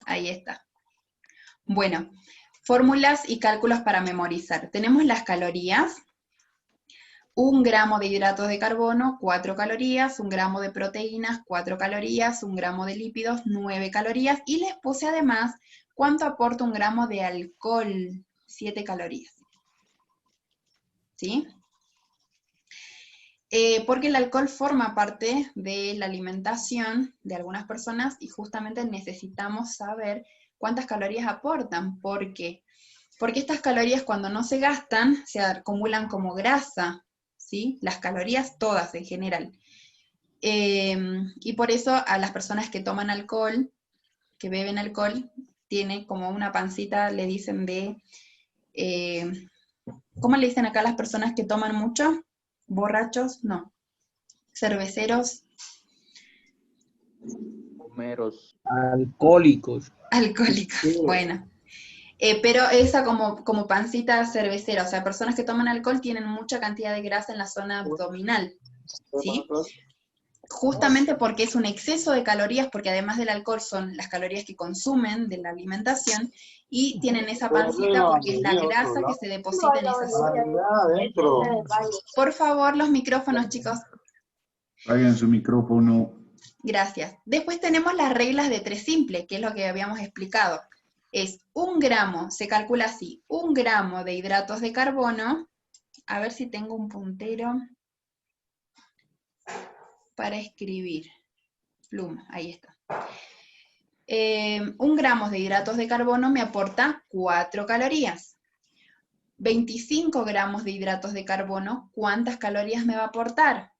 Ahí está. Bueno, fórmulas y cálculos para memorizar. Tenemos las calorías. 1 gramo de hidratos de carbono, 4 calorías, 1 gramo de proteínas, 4 calorías, 1 gramo de lípidos, 9 calorías, y les puse además cuánto aporta 1 gramo de alcohol, 7 calorías. ¿Sí? Porque el alcohol forma parte de la alimentación de algunas personas y justamente necesitamos saber cuántas calorías aportan. ¿Por qué? Porque estas calorías cuando no se gastan se acumulan como grasa, ¿sí? Las calorías todas en general. Y por eso a las personas que toman alcohol, que beben alcohol, tiene como una pancita, le dicen de... ¿cómo le dicen acá a las personas que toman mucho? ¿Borrachos? No. ¿Cerveceros? Homeros. Alcohólicos. Alcohólicos, bueno. Pero esa como pancita cervecera, o sea, personas que toman alcohol tienen mucha cantidad de grasa en la zona abdominal, ¿sí? Justamente porque es un exceso de calorías, porque además del alcohol son las calorías que consumen de la alimentación, y tienen esa pancita porque es la grasa que se deposita en esa zona. Por favor, los micrófonos, chicos. Traigan su micrófono. Gracias. Después tenemos las reglas de 3 simple, que es lo que habíamos explicado. Es 1 gramo, se calcula así, 1 gramo de hidratos de carbono, a ver si tengo un puntero para escribir. Pluma, ahí está. 1 gramo de hidratos de carbono me aporta 4 calorías. 25 gramos de hidratos de carbono, ¿cuántas calorías me va a aportar?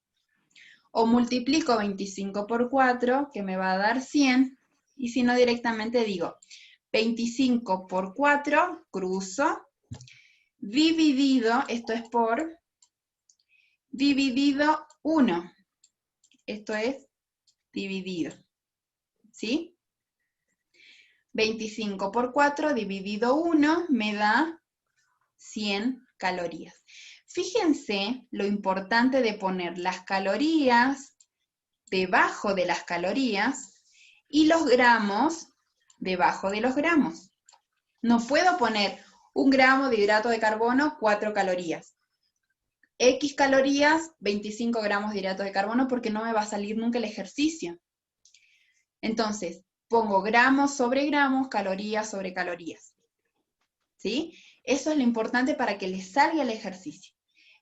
O multiplico 25 por 4, que me va a dar 100, y si no directamente digo 25 por 4, cruzo, dividido, esto es por, dividido 1, esto es dividido, ¿sí? 25 por 4 dividido 1 me da 100 calorías. Fíjense lo importante de poner las calorías debajo de las calorías y los gramos debajo de los gramos. No puedo poner 1 gramo de hidrato de carbono, 4 calorías. X calorías, 25 gramos de hidrato de carbono, porque no me va a salir nunca el ejercicio. Entonces, pongo gramos sobre gramos, calorías sobre calorías. ¿Sí? Eso es lo importante para que les salga el ejercicio.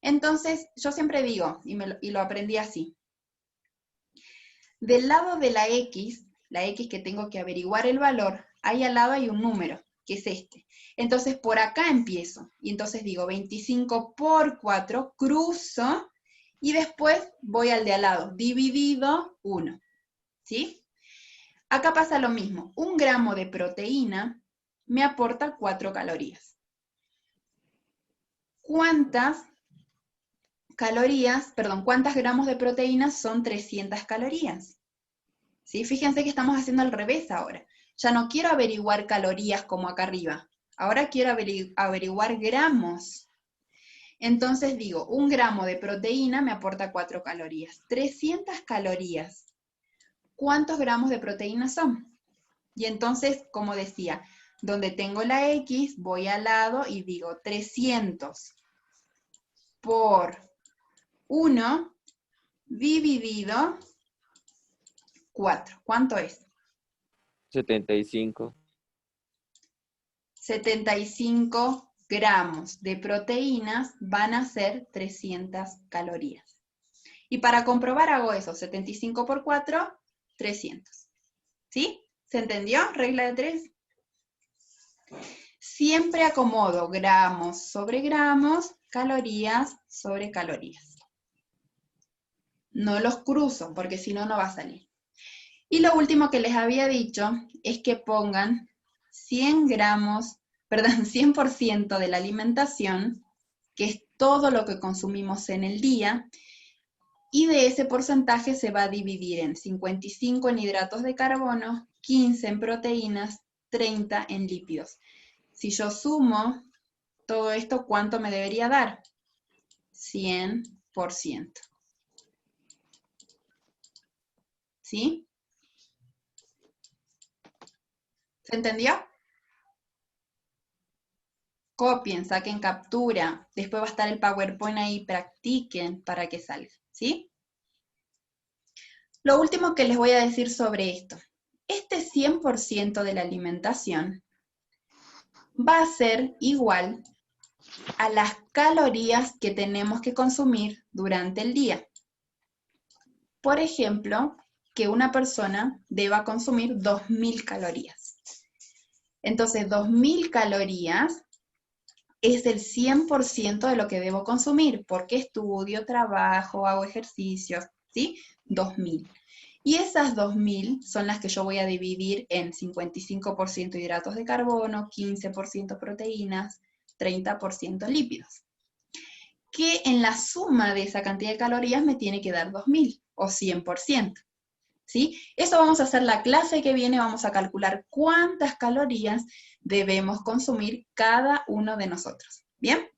Entonces, yo siempre digo, y lo aprendí así. Del lado de la X que tengo que averiguar el valor, ahí al lado hay un número, que es este. Entonces, por acá empiezo. Y entonces digo 25 por 4, cruzo, y después voy al de al lado, dividido 1. ¿Sí? Acá pasa lo mismo. 1 gramo de proteína me aporta 4 calorías. ¿Cuántas gramos de proteína son 300 calorías? ¿Sí? Fíjense que estamos haciendo al revés ahora. Ya no quiero averiguar calorías como acá arriba. Ahora quiero averiguar gramos. Entonces digo, 1 gramo de proteína me aporta 4 calorías. 300 calorías. ¿Cuántos gramos de proteína son? Y entonces, como decía, donde tengo la X, voy al lado y digo 300 por 1 dividido 4. ¿Cuánto es? 75. 75 gramos de proteínas van a ser 300 calorías. Y para comprobar hago eso, 75 por 4, 300. ¿Sí? ¿Se entendió? Regla de 3. Siempre acomodo gramos sobre gramos, calorías sobre calorías. No los cruzo, porque si no, no va a salir. Y lo último que les había dicho es que pongan 100% de la alimentación, que es todo lo que consumimos en el día, y de ese porcentaje se va a dividir en 55 en hidratos de carbono, 15 en proteínas, 30 en lípidos. Si yo sumo todo esto, ¿cuánto me debería dar? 100%. ¿Sí? ¿Se entendió? Copien, saquen captura. Después va a estar el PowerPoint ahí, practiquen para que salga, ¿sí? Lo último que les voy a decir sobre esto. Este 100% de la alimentación va a ser igual a las calorías que tenemos que consumir durante el día. Por ejemplo, que una persona deba consumir 2000 calorías. Entonces, 2000 calorías es el 100% de lo que debo consumir, porque estudio, trabajo, hago ejercicios, ¿sí? 2000. Y esas 2000 son las que yo voy a dividir en 55% hidratos de carbono, 15% proteínas, 30% lípidos. Que en la suma de esa cantidad de calorías me tiene que dar 2000 o 100%. ¿Sí? Eso vamos a hacer la clase que viene, vamos a calcular cuántas calorías debemos consumir cada uno de nosotros. ¿Bien?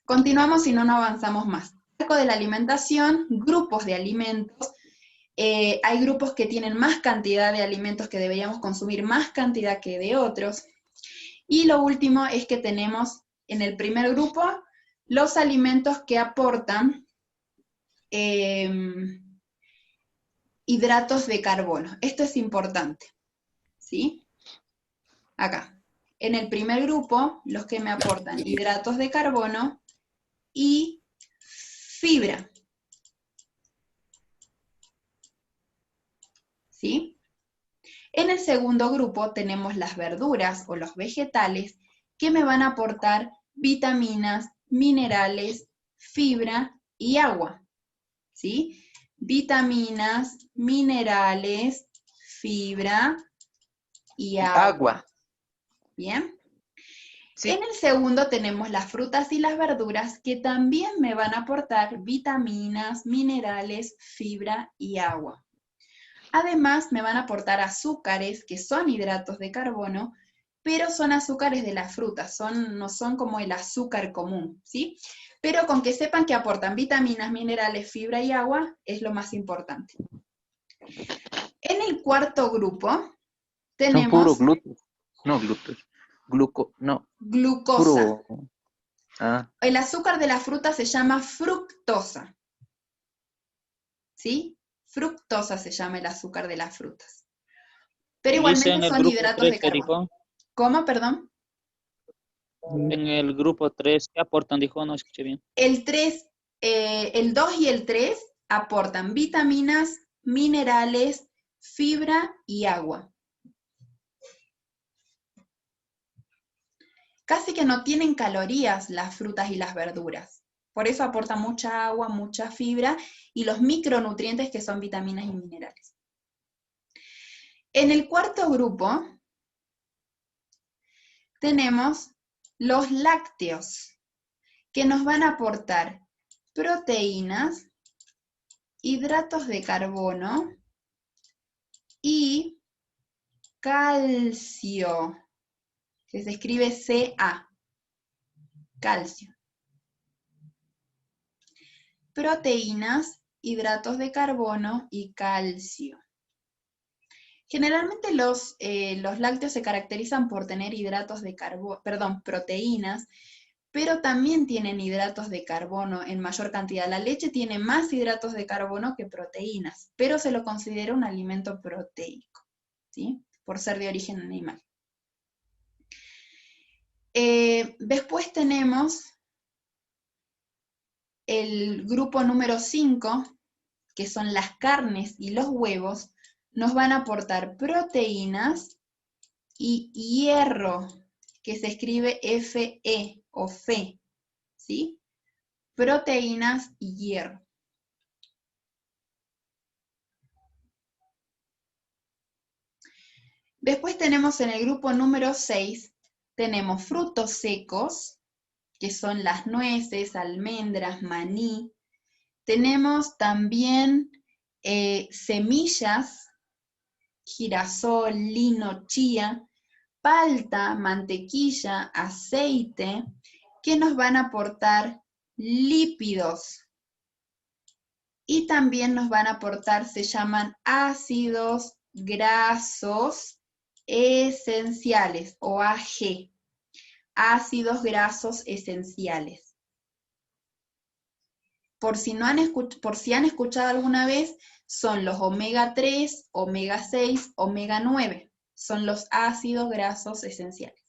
Continuamos, si no, no avanzamos más. Marco de la alimentación, grupos de alimentos. Hay grupos que tienen más cantidad de alimentos que deberíamos consumir, más cantidad que de otros. Y lo último es que tenemos en el primer grupo los alimentos que aportan hidratos de carbono. Esto es importante, ¿sí? Acá. En el primer grupo, los que me aportan hidratos de carbono y fibra. ¿Sí? En el segundo grupo tenemos las verduras o los vegetales que me van a aportar vitaminas, minerales, fibra y agua. ¿Sí? Vitaminas, minerales, fibra y agua. ¿Bien? Sí. En el segundo tenemos las frutas y las verduras que también me van a aportar vitaminas, minerales, fibra y agua. Además, me van a aportar azúcares, que son hidratos de carbono, pero son azúcares de las frutas, no son como el azúcar común, ¿sí? Pero con que sepan que aportan vitaminas, minerales, fibra y agua, es lo más importante. En el cuarto grupo, tenemos... Son puro gluten, no gluten, glucosa. Puro... El azúcar de la fruta se llama fructosa, ¿sí? Fructosa se llama el azúcar de las frutas. Pero igualmente son hidratos de carbono. ¿Cómo, perdón? En el grupo 3, ¿qué aportan? Dijo, no escuché bien. El 2 y el 3 aportan vitaminas, minerales, fibra y agua. Casi que no tienen calorías las frutas y las verduras. Por eso aportan mucha agua, mucha fibra y los micronutrientes que son vitaminas y minerales. En el cuarto grupo tenemos los lácteos, que nos van a aportar proteínas, hidratos de carbono y calcio, que se escribe Ca, calcio. Proteínas, hidratos de carbono y calcio. Generalmente los lácteos se caracterizan por tener proteínas, pero también tienen hidratos de carbono en mayor cantidad. La leche tiene más hidratos de carbono que proteínas, pero se lo considera un alimento proteico, ¿sí? Por ser de origen animal. Después tenemos el grupo número 5, que son las carnes y los huevos, nos van a aportar proteínas y hierro, que se escribe Fe o Fe, ¿sí? Proteínas y hierro. Después tenemos en el grupo número 6, tenemos frutos secos, que son las nueces, almendras, maní. Tenemos también semillas, girasol, lino, chía, palta, mantequilla, aceite, que nos van a aportar lípidos. Y también nos van a aportar, se llaman ácidos grasos esenciales, o AG, ácidos grasos esenciales. Por si han escuchado alguna vez, son los omega 3, omega 6, omega 9. Son los ácidos grasos esenciales.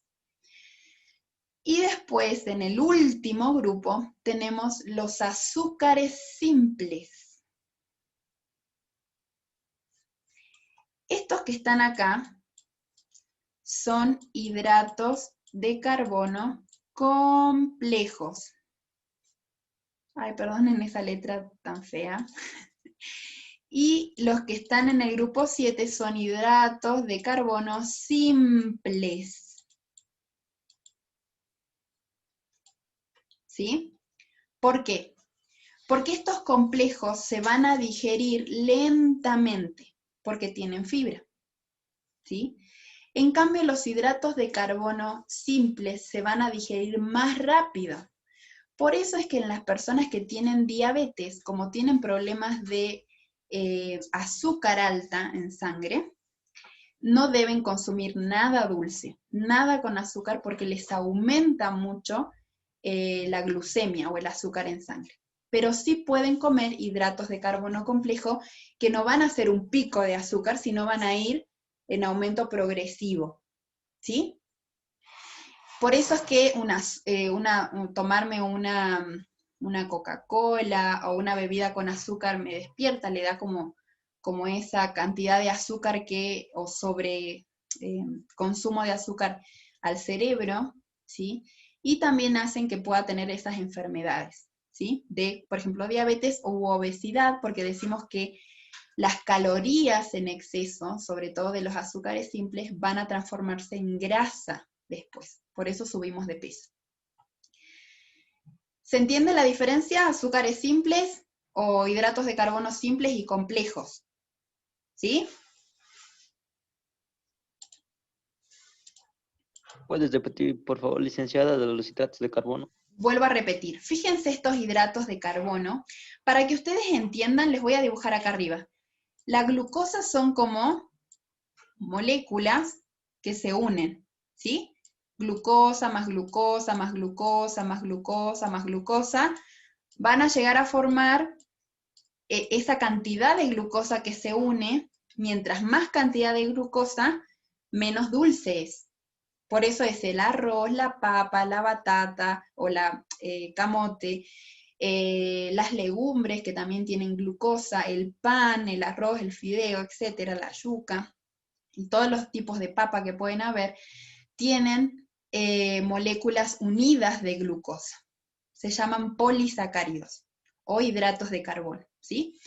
Y después, en el último grupo, tenemos los azúcares simples. Estos que están acá son hidratos de carbono complejos. Ay, perdonen esa letra tan fea. Y los que están en el grupo 7 son hidratos de carbono simples. ¿Sí? ¿Por qué? Porque estos complejos se van a digerir lentamente, porque tienen fibra. ¿Sí? En cambio, los hidratos de carbono simples se van a digerir más rápido. Por eso es que en las personas que tienen diabetes, como tienen problemas de azúcar alta en sangre, no deben consumir nada dulce, nada con azúcar, porque les aumenta mucho la glucemia o el azúcar en sangre. Pero sí pueden comer hidratos de carbono complejo que no van a hacer un pico de azúcar, sino van a ir en aumento progresivo, ¿sí? Por eso es que tomarme una Coca-Cola o una bebida con azúcar me despierta, le da como esa cantidad de azúcar o sobre consumo de azúcar al cerebro, ¿sí? Y también hacen que pueda tener esas enfermedades, ¿sí? De, por ejemplo, diabetes u obesidad, porque decimos que las calorías en exceso, sobre todo de los azúcares simples, van a transformarse en grasa después. Por eso subimos de peso. ¿Se entiende la diferencia? Azúcares simples o hidratos de carbono simples y complejos. ¿Sí? ¿Puedes repetir, por favor, licenciada, de los hidratos de carbono? Vuelvo a repetir. Fíjense estos hidratos de carbono. Para que ustedes entiendan, les voy a dibujar acá arriba. La glucosa son como moléculas que se unen, ¿sí? Glucosa más glucosa más glucosa más glucosa más glucosa, van a llegar a formar esa cantidad de glucosa que se une. Mientras más cantidad de glucosa, menos dulce es. Por eso es el arroz, la papa, la batata o la camote, las legumbres que también tienen glucosa, el pan, el arroz, el fideo, etcétera, la yuca, y todos los tipos de papa que pueden haber, tienen moléculas unidas de glucosa. Se llaman polisacáridos o hidratos de carbono, ¿sí?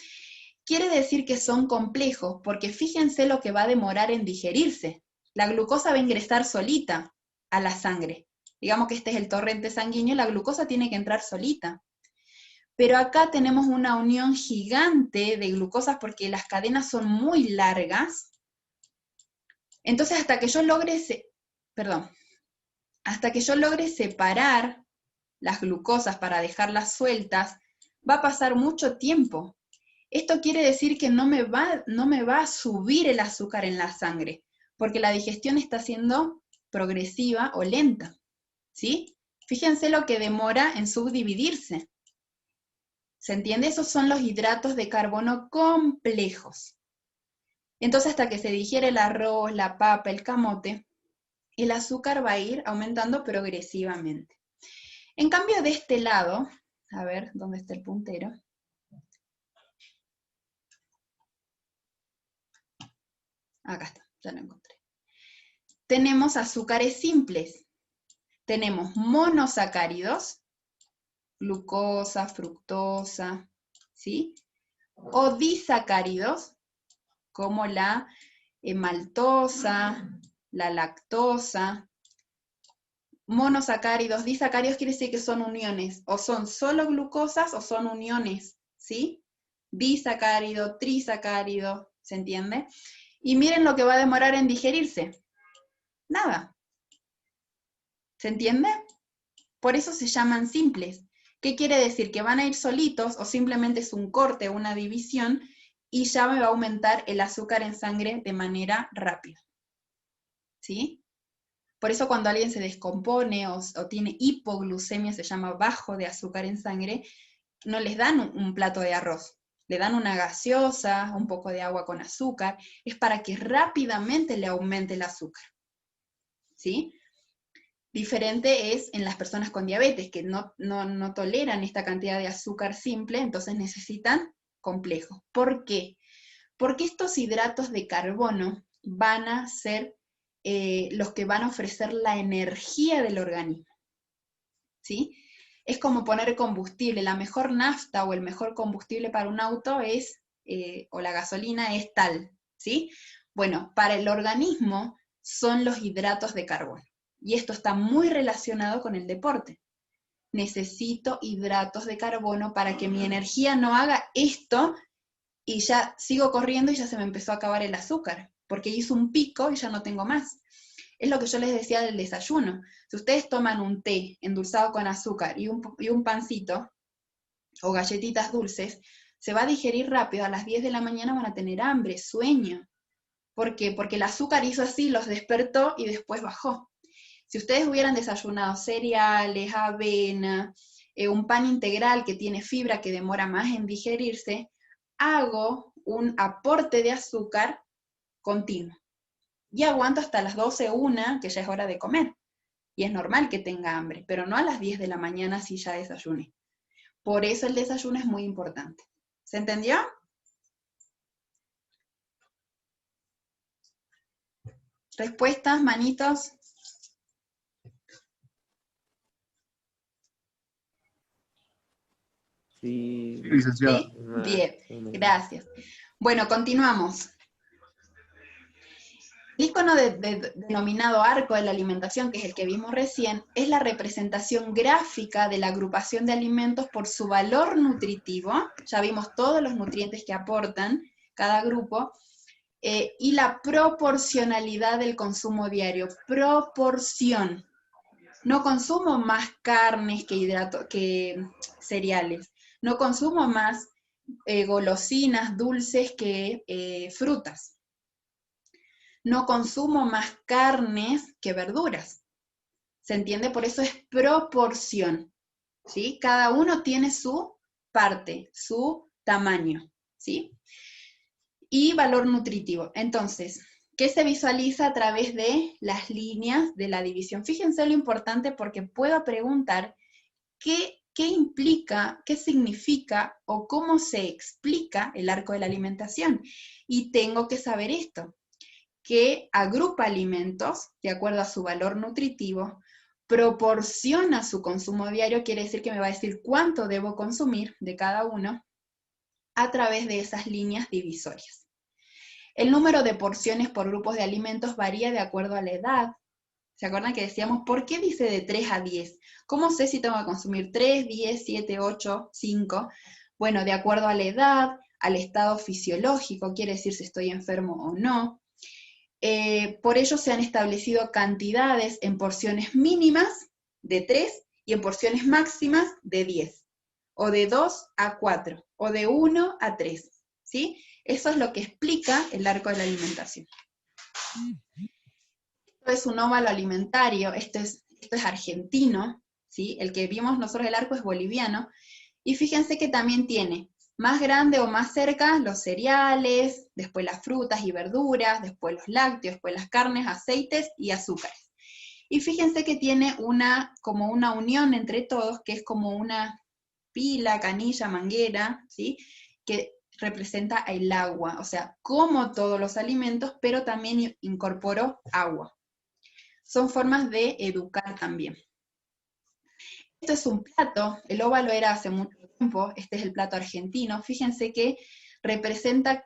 Quiere decir que son complejos, porque fíjense lo que va a demorar en digerirse. La glucosa va a ingresar solita a la sangre. Digamos que este es el torrente sanguíneo, la glucosa tiene que entrar solita. Pero acá tenemos una unión gigante de glucosas porque las cadenas son muy largas. Entonces, hasta que yo logre separar las glucosas para dejarlas sueltas, va a pasar mucho tiempo. Esto quiere decir que no me va a subir el azúcar en la sangre, porque la digestión está siendo progresiva o lenta, ¿sí? Fíjense lo que demora en subdividirse. ¿Se entiende? Esos son los hidratos de carbono complejos. Entonces, hasta que se digiere el arroz, la papa, el camote, el azúcar va a ir aumentando progresivamente. En cambio, de este lado, a ver, ¿dónde está el puntero? Acá está, ya lo encontré. Tenemos azúcares simples. Tenemos monosacáridos, glucosa, fructosa, ¿sí? O disacáridos, como la maltosa, la lactosa. Monosacáridos, disacáridos quiere decir que son uniones, o son solo glucosas o son uniones, ¿sí? Disacárido, trisacárido, ¿se entiende? Y miren lo que va a demorar en digerirse. Nada. ¿Se entiende? Por eso se llaman simples. ¿Qué quiere decir? Que van a ir solitos o simplemente es un corte, una división, y ya me va a aumentar el azúcar en sangre de manera rápida. ¿sí? Por eso cuando alguien se descompone o tiene hipoglucemia, se llama bajo de azúcar en sangre, no les dan un plato de arroz, le dan una gaseosa, un poco de agua con azúcar, es para que rápidamente le aumente el azúcar, ¿sí? Diferente es en las personas con diabetes, que no toleran esta cantidad de azúcar simple, entonces necesitan complejos. ¿Por qué? Porque estos hidratos de carbono van a ser los que van a ofrecer la energía del organismo, ¿sí? Es como poner combustible, la mejor nafta o el mejor combustible para un auto es, o la gasolina es tal, ¿sí? Bueno, para el organismo son los hidratos de carbono. Y esto está muy relacionado con el deporte. Necesito hidratos de carbono para que mi energía no haga esto y ya sigo corriendo y ya se me empezó a acabar el azúcar, porque hizo un pico y ya no tengo más. Es lo que yo les decía del desayuno. Si ustedes toman un té endulzado con azúcar y un pancito o galletitas dulces, se va a digerir rápido, a las 10 de la mañana van a tener hambre, sueño. ¿Por qué? Porque el azúcar hizo así, los despertó y después bajó. Si ustedes hubieran desayunado cereales, avena, un pan integral que tiene fibra que demora más en digerirse, hago un aporte de azúcar continuo. Y aguanto hasta las 12, 1, que ya es hora de comer. Y es normal que tenga hambre, pero no a las 10 de la mañana si ya desayuné. Por eso el desayuno es muy importante. ¿Se entendió? ¿Respuestas, manitos? Sí, Sí, licenciada. ¿Sí? Bien, gracias. Bueno, continuamos. El icono denominado arco de la alimentación, que es el que vimos recién, es la representación gráfica de la agrupación de alimentos por su valor nutritivo. Ya vimos todos los nutrientes que aportan cada grupo. Y la proporcionalidad del consumo diario. Proporción. No consumo más carnes que cereales. No consumo más golosinas, dulces que frutas. No consumo más carnes que verduras. ¿Se entiende? Por eso es proporción, ¿sí? Cada uno tiene su parte, su tamaño, ¿sí? Y valor nutritivo. Entonces, ¿qué se visualiza a través de las líneas de la división? Fíjense lo importante porque puedo preguntar qué implica, qué significa o cómo se explica el arco de la alimentación. Y tengo que saber esto, que agrupa alimentos de acuerdo a su valor nutritivo, proporciona su consumo diario, quiere decir que me va a decir cuánto debo consumir de cada uno a través de esas líneas divisorias. El número de porciones por grupos de alimentos varía de acuerdo a la edad. ¿Se acuerdan que decíamos, ¿por qué dice de 3 a 10? ¿Cómo sé si tengo que consumir 3, 10, 7, 8, 5? Bueno, de acuerdo a la edad, al estado fisiológico, quiere decir si estoy enfermo o no. Por ello se han establecido cantidades en porciones mínimas de 3 y en porciones máximas de 10, o de 2 a 4, o de 1 a 3, ¿sí? Eso es lo que explica el arco de la alimentación. Esto es un óvalo alimentario, esto es argentino, ¿sí? El que vimos nosotros el arco es boliviano, y fíjense que también tiene más grande o más cerca los cereales, después las frutas y verduras, después los lácteos, después las carnes, aceites y azúcares. Y fíjense que tiene como una unión entre todos, que es como una pila, canilla, manguera, ¿sí? Que representa el agua, o sea, como todos los alimentos, pero también incorporó agua. Son formas de educar también. Esto es un plato, el óvalo era hace mucho tiempo, este es el plato argentino. Fíjense que representa,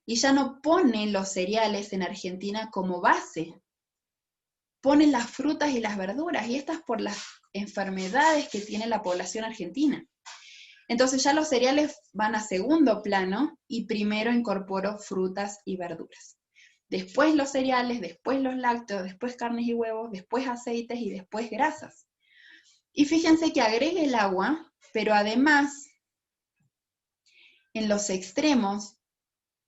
y ya no ponen los cereales en Argentina como base, ponen las frutas y las verduras, y estas por las enfermedades que tiene la población argentina. Entonces ya los cereales van a segundo plano, y primero incorporo frutas y verduras. Después los cereales, después los lácteos, después carnes y huevos, después aceites y después grasas. Y fíjense que agrega el agua, pero además, en los extremos,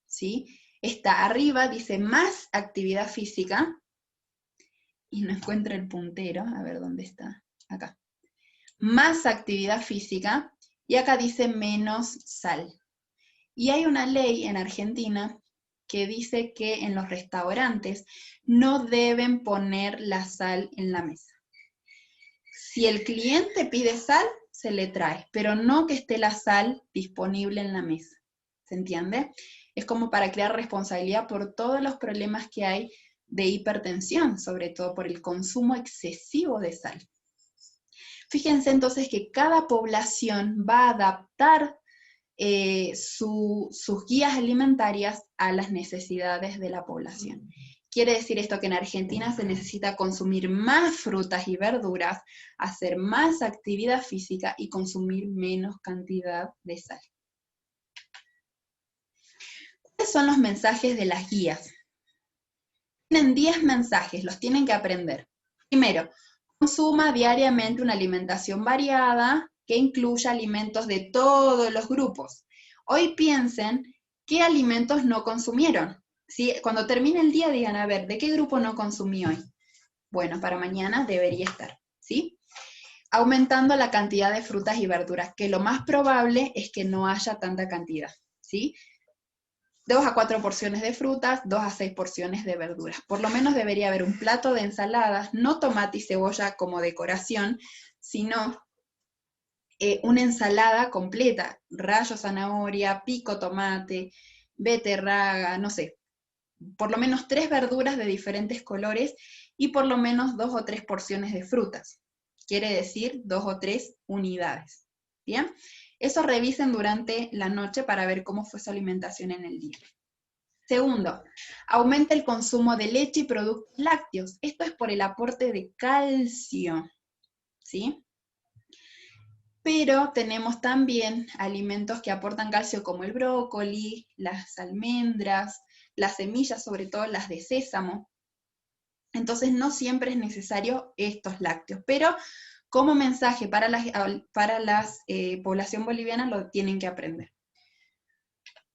¿sí? Está arriba, dice más actividad física, y no encuentro el puntero, a ver dónde está, acá. Más actividad física, y acá dice menos sal. Y hay una ley en Argentina que dice que en los restaurantes no deben poner la sal en la mesa. Si el cliente pide sal, se le trae, pero no que esté la sal disponible en la mesa. ¿Se entiende? Es como para crear responsabilidad por todos los problemas que hay de hipertensión, sobre todo por el consumo excesivo de sal. Fíjense entonces que cada población va a adaptar sus guías alimentarias a las necesidades de la población. Quiere decir esto que en Argentina se necesita consumir más frutas y verduras, hacer más actividad física y consumir menos cantidad de sal. ¿Cuáles son los mensajes de las guías? Tienen 10 mensajes, los tienen que aprender. Primero, consuma diariamente una alimentación variada que incluya alimentos de todos los grupos. Hoy piensen qué alimentos no consumieron. ¿Sí? Cuando termine el día digan, a ver, ¿de qué grupo no consumí hoy? Bueno, para mañana debería estar, ¿sí? Aumentando la cantidad de frutas y verduras, que lo más probable es que no haya tanta cantidad, ¿sí? 2 a 4 porciones de frutas, 2 a 6 porciones de verduras. Por lo menos debería haber un plato de ensaladas, no tomate y cebolla como decoración, sino una ensalada completa, rayo zanahoria, pico tomate, beterraga, no sé, por lo menos 3 verduras de diferentes colores y por lo menos 2 o 3 porciones de frutas. Quiere decir 2 o 3 unidades. ¿Bien? Eso revisen durante la noche para ver cómo fue su alimentación en el día. Segundo, aumenta el consumo de leche y productos lácteos. Esto es por el aporte de calcio, ¿sí? Pero tenemos también alimentos que aportan calcio como el brócoli, las almendras, las semillas, sobre todo las de sésamo. Entonces no siempre es necesario estos lácteos, pero como mensaje para la población boliviana lo tienen que aprender.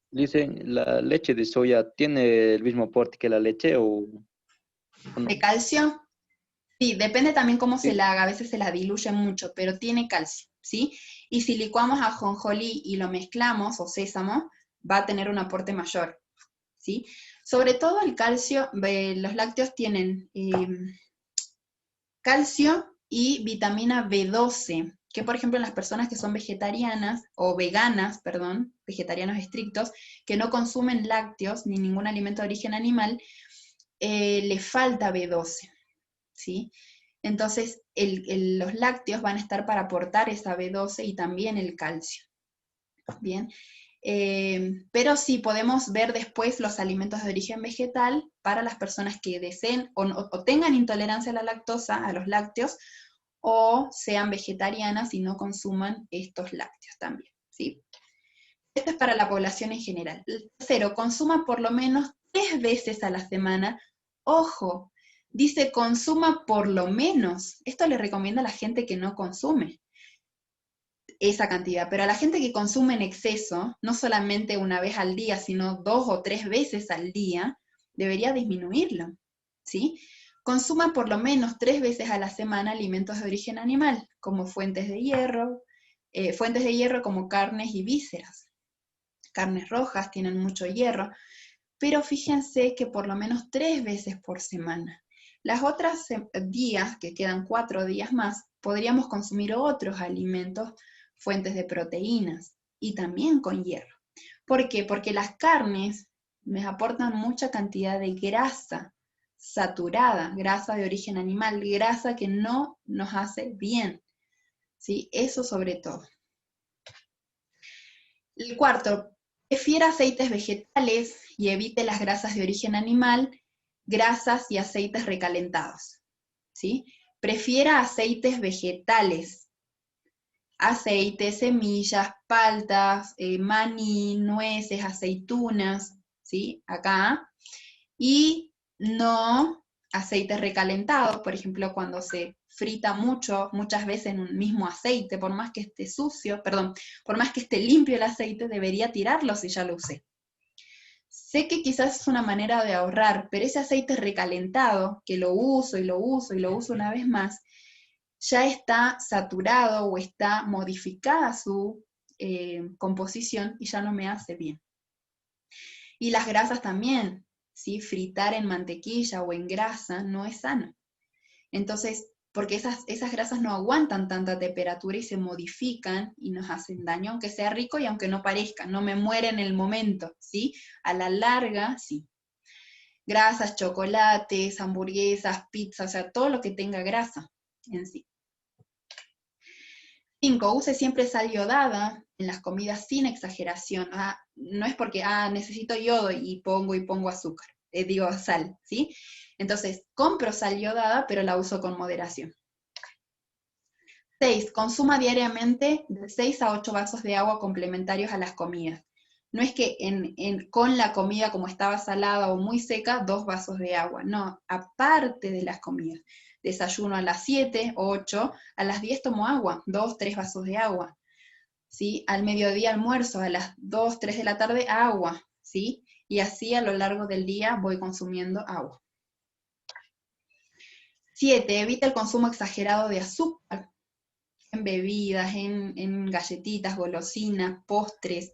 Dicen, ¿la leche de soya tiene el mismo aporte que la leche o no? ¿De calcio? Sí, depende también cómo Sí. se la haga, a veces se la diluye mucho, pero tiene calcio, ¿sí? Y si licuamos ajonjolí y lo mezclamos, o sésamo, va a tener un aporte mayor, ¿sí? Sobre todo el calcio, los lácteos tienen calcio y vitamina B12, que por ejemplo en las personas que son vegetarianas, o veganas, perdón, vegetarianos estrictos, que no consumen lácteos ni ningún alimento de origen animal, le falta B12, ¿sí? Entonces los lácteos van a estar para aportar esa B12 y también el calcio, ¿bien? Pero sí podemos ver después los alimentos de origen vegetal para las personas que deseen o tengan intolerancia a la lactosa, a los lácteos, o sean vegetarianas y no consuman estos lácteos también, ¿sí? Esto es para la población en general. Tercero, consuma por lo menos 3 veces a la semana. Ojo, dice consuma por lo menos. Esto le recomienda a la gente que no consume esa cantidad, pero a la gente que consume en exceso, no solamente una vez al día, sino 2 o 3 veces al día, debería disminuirlo, ¿sí? Consuma por lo menos 3 veces a la semana alimentos de origen animal, como fuentes de hierro como carnes y vísceras. Carnes rojas tienen mucho hierro, pero fíjense que por lo menos 3 veces por semana. Las otras días, que quedan 4 días más, podríamos consumir otros alimentos, fuentes de proteínas, y también con hierro. ¿Por qué? Porque las carnes les aportan mucha cantidad de grasa saturada, grasa de origen animal, grasa que no nos hace bien, ¿sí? Eso sobre todo. El cuarto, prefiera aceites vegetales y evite las grasas de origen animal, grasas y aceites recalentados, ¿sí? Prefiera aceites vegetales, aceites, semillas, paltas, maní, nueces, aceitunas, ¿sí? Acá. Y no aceites recalentados, por ejemplo, cuando se frita muchas veces en un mismo aceite, por más que esté sucio, perdón, por más que esté limpio el aceite, debería tirarlo si ya lo usé. Sé que quizás es una manera de ahorrar, pero ese aceite recalentado, que lo uso y lo uso y lo uso una vez más, ya está saturado o está modificada su composición y ya no me hace bien. Y las grasas también, ¿sí? Fritar en mantequilla o en grasa no es sano. Entonces, porque esas grasas no aguantan tanta temperatura y se modifican y nos hacen daño, aunque sea rico y aunque no parezca, no me muere en el momento, ¿sí? A la larga, sí. Grasas, chocolates, hamburguesas, pizza, o sea, todo lo que tenga grasa en sí. 5. Use siempre sal yodada en las comidas sin exageración. No es porque, necesito yodo y pongo azúcar, digo sal, ¿sí? Entonces, compro sal yodada, pero la uso con moderación. 6. Consuma diariamente de 6 a 8 vasos de agua complementarios a las comidas. No es que con la comida, como estaba salada o muy seca, 2 vasos de agua. No, aparte de las comidas. Desayuno a las 7, 8, a las 10 tomo agua, 2, 3 vasos de agua. ¿Sí? Al mediodía almuerzo, a las 2, 3 de la tarde agua, ¿sí? Y así a lo largo del día voy consumiendo agua. 7. Evita el consumo exagerado de azúcar en bebidas, en galletitas, golosinas, postres,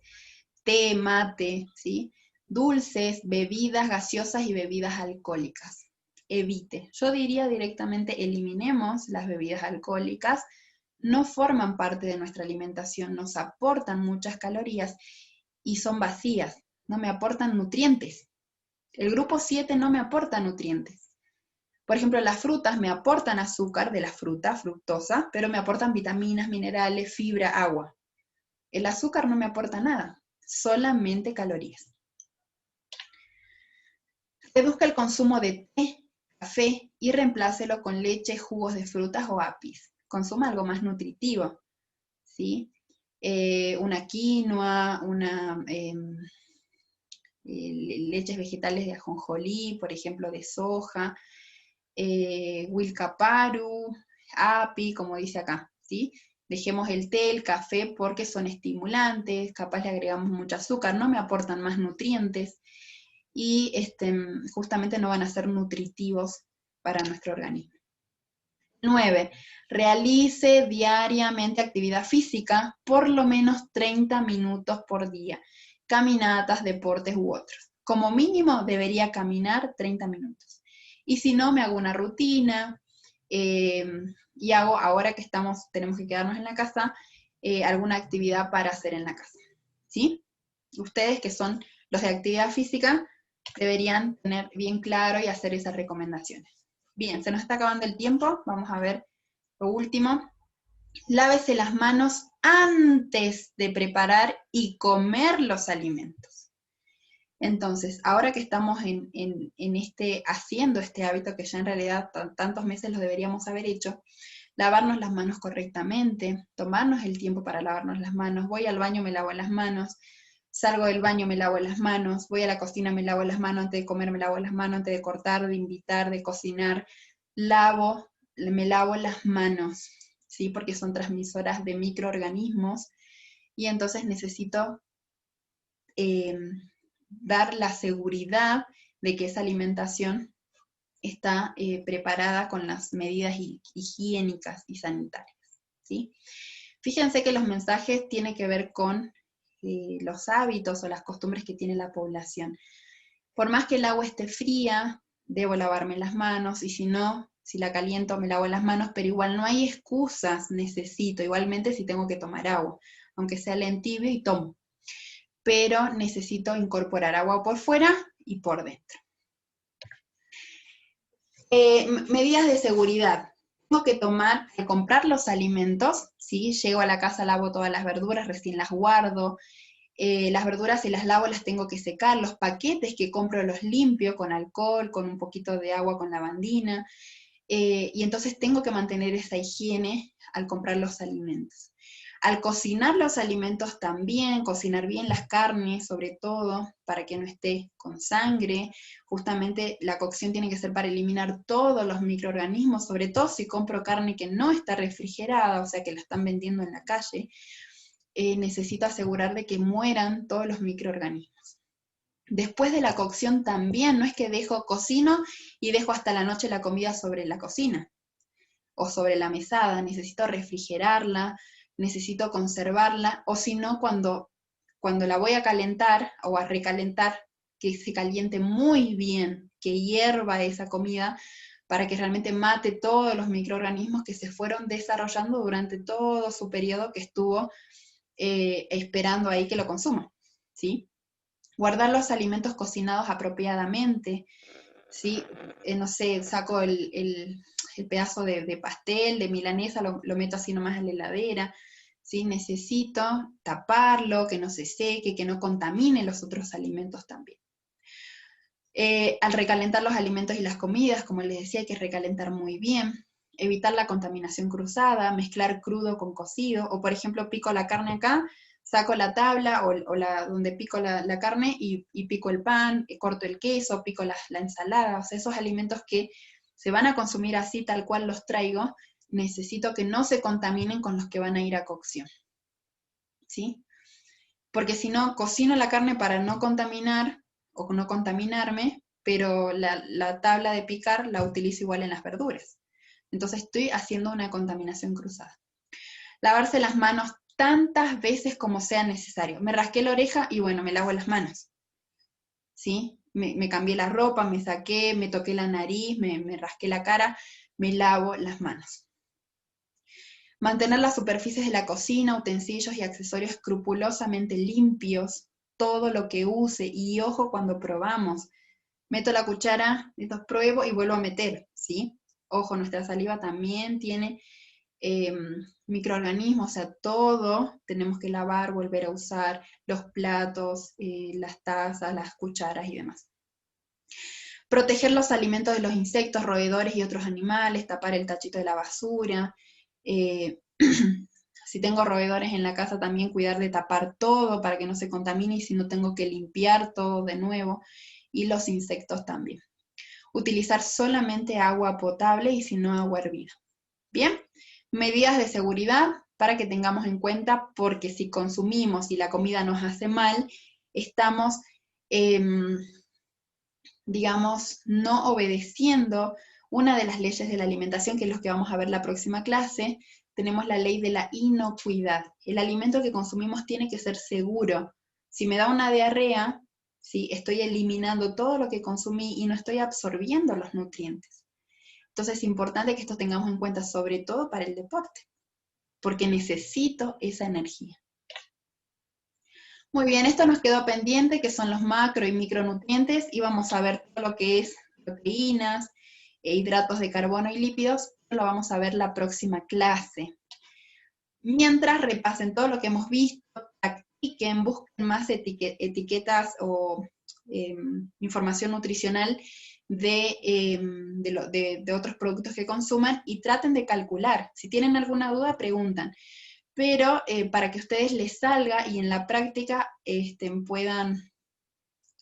té, mate, ¿sí? Dulces, bebidas gaseosas y bebidas alcohólicas. Evite. Yo diría directamente eliminemos las bebidas alcohólicas, no forman parte de nuestra alimentación, nos aportan muchas calorías y son vacías, no me aportan nutrientes. El grupo 7 no me aporta nutrientes. Por ejemplo, las frutas me aportan azúcar de la fruta, fructosa, pero me aportan vitaminas, minerales, fibra, agua. El azúcar no me aporta nada, solamente calorías. Reduzca el consumo de té, café y reemplácelo con leche, jugos de frutas o apis. Consuma algo más nutritivo, ¿sí? Una quinoa, leches vegetales de ajonjolí, por ejemplo, de soja, Wilcaparu, api, como dice acá, ¿sí? Dejemos el té, el café, porque son estimulantes, capaz le agregamos mucho azúcar, no me aportan más nutrientes, y justamente no van a ser nutritivos para nuestro organismo. 9. Realice diariamente actividad física, por lo menos 30 minutos por día, caminatas, deportes u otros. Como mínimo debería caminar 30 minutos. Y si no, me hago una rutina y hago, ahora que tenemos que quedarnos en la casa, alguna actividad para hacer en la casa. ¿Sí? Ustedes que son los de actividad física deberían tener bien claro y hacer esas recomendaciones. Bien, se nos está acabando el tiempo, vamos a ver lo último. Lávese las manos antes de preparar y comer los alimentos. Entonces, ahora que estamos haciendo este hábito, que ya en realidad tantos meses lo deberíamos haber hecho, lavarnos las manos correctamente, tomarnos el tiempo para lavarnos las manos, voy al baño, me lavo las manos, salgo del baño, me lavo las manos, voy a la cocina, me lavo las manos, antes de comer me lavo las manos, antes de cortar, de invitar, de cocinar, me lavo las manos, ¿sí? Porque son transmisoras de microorganismos, y entonces necesito dar la seguridad de que esa alimentación está preparada con las medidas higiénicas y sanitarias, ¿sí? Fíjense que los mensajes tienen que ver con los hábitos o las costumbres que tiene la población. Por más que el agua esté fría, debo lavarme las manos, y si no, si la caliento me lavo las manos, pero igual no hay excusas, necesito, igualmente si tengo que tomar agua, aunque sea en tibio y tomo, pero necesito incorporar agua por fuera y por dentro. Medidas de seguridad. Tengo que tomar, al comprar los alimentos, ¿sí? Llego a la casa, lavo todas las verduras, recién las guardo. Las verduras, si las lavo, las tengo que secar. Los paquetes que compro los limpio con alcohol, con un poquito de agua, con lavandina. Y entonces tengo que mantener esa higiene al comprar los alimentos. Al cocinar los alimentos también, cocinar bien las carnes, sobre todo, para que no esté con sangre. Justamente la cocción tiene que ser para eliminar todos los microorganismos, sobre todo si compro carne que no está refrigerada, o sea que la están vendiendo en la calle. Necesito asegurar de que mueran todos los microorganismos. Después de la cocción también, no es que cocino y dejo hasta la noche la comida sobre la cocina o sobre la mesada, necesito refrigerarla, necesito conservarla, o si no, cuando la voy a calentar o a recalentar, que se caliente muy bien, que hierva esa comida, para que realmente mate todos los microorganismos que se fueron desarrollando durante todo su periodo que estuvo esperando ahí que lo consuma, ¿sí? Guardar los alimentos cocinados apropiadamente, ¿sí? No sé, saco el pedazo de pastel, de milanesa, lo meto así nomás en la heladera, ¿sí? Necesito taparlo, que no se seque, que no contamine los otros alimentos también. Al recalentar los alimentos y las comidas, como les decía, hay que recalentar muy bien, evitar la contaminación cruzada, mezclar crudo con cocido, o por ejemplo pico la carne acá, saco la tabla o donde pico la carne y pico el pan, corto el queso, pico la ensalada, o sea, esos alimentos que se van a consumir así tal cual los traigo, necesito que no se contaminen con los que van a ir a cocción, ¿sí? Porque si no, cocino la carne para no contaminar o no contaminarme, pero la tabla de picar la utilizo igual en las verduras. Entonces estoy haciendo una contaminación cruzada. Lavarse las manos tantas veces como sea necesario. Me rasqué la oreja y bueno, me lavo las manos. ¿Sí? Me cambié la ropa, me saqué, me toqué la nariz, me rasqué la cara, me lavo las manos. Mantener las superficies de la cocina, utensilios y accesorios escrupulosamente limpios, todo lo que use, y ojo cuando probamos. Meto la cuchara, pruebo y vuelvo a meter, ¿sí? Ojo, nuestra saliva también tiene microorganismos, o sea, todo tenemos que lavar, volver a usar, los platos, las tazas, las cucharas y demás. Proteger los alimentos de los insectos, roedores y otros animales, tapar el tachito de la basura. Si tengo roedores en la casa, también cuidar de tapar todo para que no se contamine y si no tengo que limpiar todo de nuevo. Y los insectos también. Utilizar solamente agua potable y si no agua hervida. Bien, medidas de seguridad para que tengamos en cuenta, porque si consumimos y la comida nos hace mal, estamos, digamos, no obedeciendo una de las leyes de la alimentación, que es lo que vamos a ver la próxima clase. Tenemos la ley de la inocuidad. El alimento que consumimos tiene que ser seguro. Si me da una diarrea, ¿sí? Estoy eliminando todo lo que consumí y no estoy absorbiendo los nutrientes. Entonces es importante que esto tengamos en cuenta, sobre todo para el deporte, porque necesito esa energía. Muy bien, esto nos quedó pendiente, que son los macro y micronutrientes, y vamos a ver todo lo que es proteínas, hidratos de carbono y lípidos, lo vamos a ver la próxima clase. Mientras repasen todo lo que hemos visto, practiquen, busquen más etiquetas o información nutricional de otros productos que consuman y traten de calcular. Si tienen alguna duda, preguntan. Pero para que a ustedes les salga y en la práctica puedan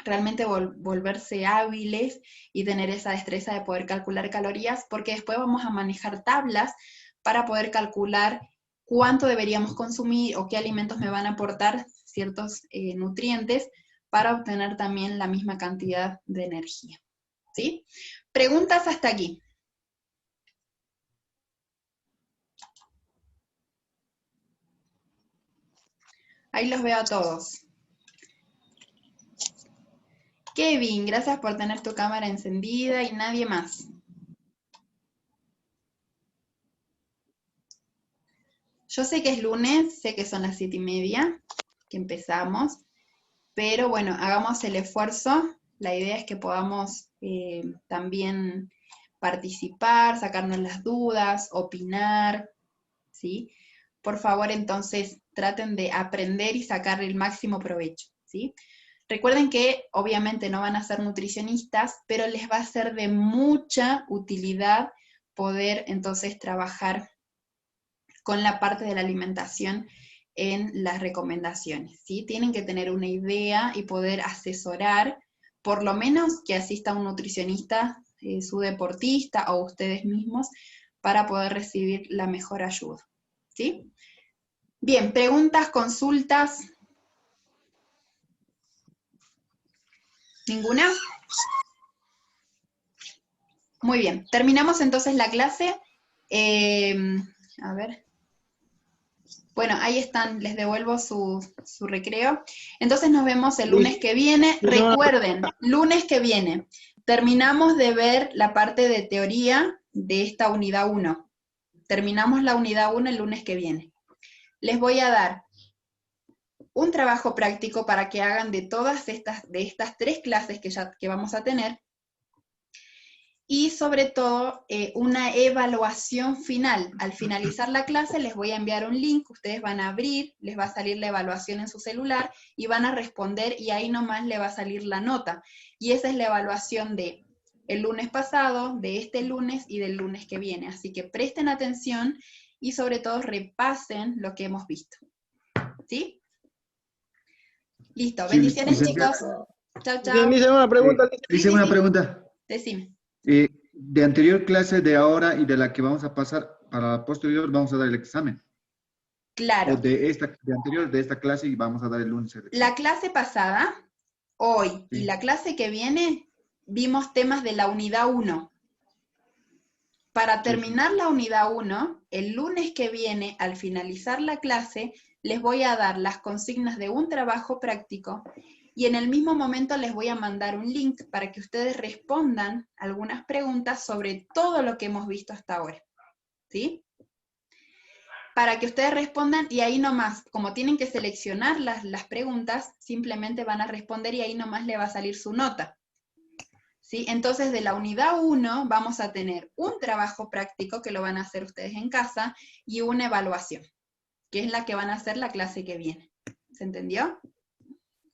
realmente volverse hábiles y tener esa destreza de poder calcular calorías, porque después vamos a manejar tablas para poder calcular cuánto deberíamos consumir o qué alimentos me van a aportar ciertos nutrientes para obtener también la misma cantidad de energía. ¿Sí? ¿Preguntas hasta aquí? Ahí los veo a todos. Kevin, gracias por tener tu cámara encendida y nadie más. Yo sé que es lunes, sé que son las 7:30 que empezamos, pero bueno, hagamos el esfuerzo. La idea es que podamos también participar, sacarnos las dudas, opinar, ¿sí? Por favor, entonces, traten de aprender y sacarle el máximo provecho, ¿sí? Recuerden que obviamente no van a ser nutricionistas, pero les va a ser de mucha utilidad poder entonces trabajar con la parte de la alimentación en las recomendaciones, ¿sí? Tienen que tener una idea y poder asesorar, por lo menos que asista un nutricionista, su deportista o ustedes mismos, para poder recibir la mejor ayuda, ¿sí? Bien, preguntas, consultas. ¿Ninguna? Muy bien, terminamos entonces la clase. A ver. Bueno, ahí están, les devuelvo su recreo. Entonces nos vemos el lunes que viene. Recuerden, lunes que viene, terminamos de ver la parte de teoría de esta unidad 1. Terminamos la unidad 1 el lunes que viene. Les voy a dar un trabajo práctico para que hagan de todas estas 3 clases que vamos a tener, y sobre todo una evaluación final. Al finalizar la clase les voy a enviar un link, ustedes van a abrir, les va a salir la evaluación en su celular y van a responder y ahí nomás le va a salir la nota. Y esa es la evaluación de el lunes pasado, de este lunes y del lunes que viene. Así que presten atención y sobre todo repasen lo que hemos visto. ¿Sí? Listo, bendiciones chicos. Chao, chao. Dice una pregunta. Hice una pregunta. Decime. De anterior clase, de ahora y de la que vamos a pasar para la posterior, vamos a dar el examen. Claro. O de anterior, de esta clase, y vamos a dar el lunes el examen. La clase pasada, hoy, y la clase que viene, vimos temas de la unidad 1. Para terminar la unidad 1, el lunes que viene, al finalizar la clase, les voy a dar las consignas de un trabajo práctico y en el mismo momento les voy a mandar un link para que ustedes respondan algunas preguntas sobre todo lo que hemos visto hasta ahora. ¿Sí? Para que ustedes respondan y ahí nomás, como tienen que seleccionar las preguntas, simplemente van a responder y ahí nomás le va a salir su nota. ¿Sí? Entonces de la unidad 1 vamos a tener un trabajo práctico que lo van a hacer ustedes en casa y una evaluación, que es la que van a hacer la clase que viene. ¿Se entendió?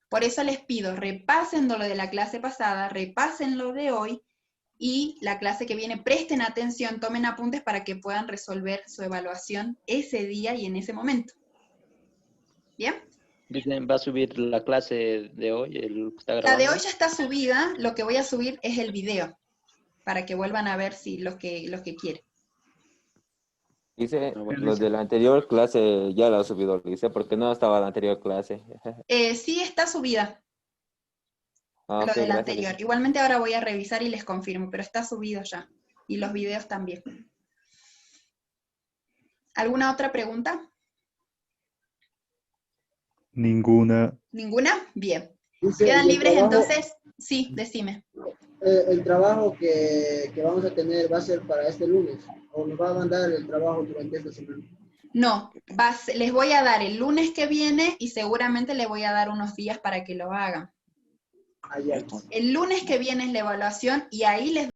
Por eso les pido, repasen lo de la clase pasada, repasen lo de hoy, y la clase que viene presten atención, tomen apuntes para que puedan resolver su evaluación ese día y en ese momento. ¿Bien? ¿Va a subir la clase de hoy? El que está La grabando? de hoy ya está subida, lo que voy a subir es el video, para que vuelvan a ver si los que quieren. Dice, los de la anterior clase ya la ha subido, dice, porque no estaba la anterior clase. Sí está subida, Ah, lo ok, de la gracias. anterior. Igualmente ahora voy a revisar y les confirmo, pero está subido ya. Y los videos también. ¿Alguna otra pregunta? Ninguna. ¿Ninguna? Bien. Dice, ¿Quedan ¿y el libres trabajo- entonces? Sí, decime. el trabajo que vamos a tener va a ser para este lunes? ¿O nos va a mandar el trabajo durante esta semana? No, les voy a dar el lunes que viene y seguramente les voy a dar unos días para que lo hagan. Allá. El lunes que viene es la evaluación y ahí les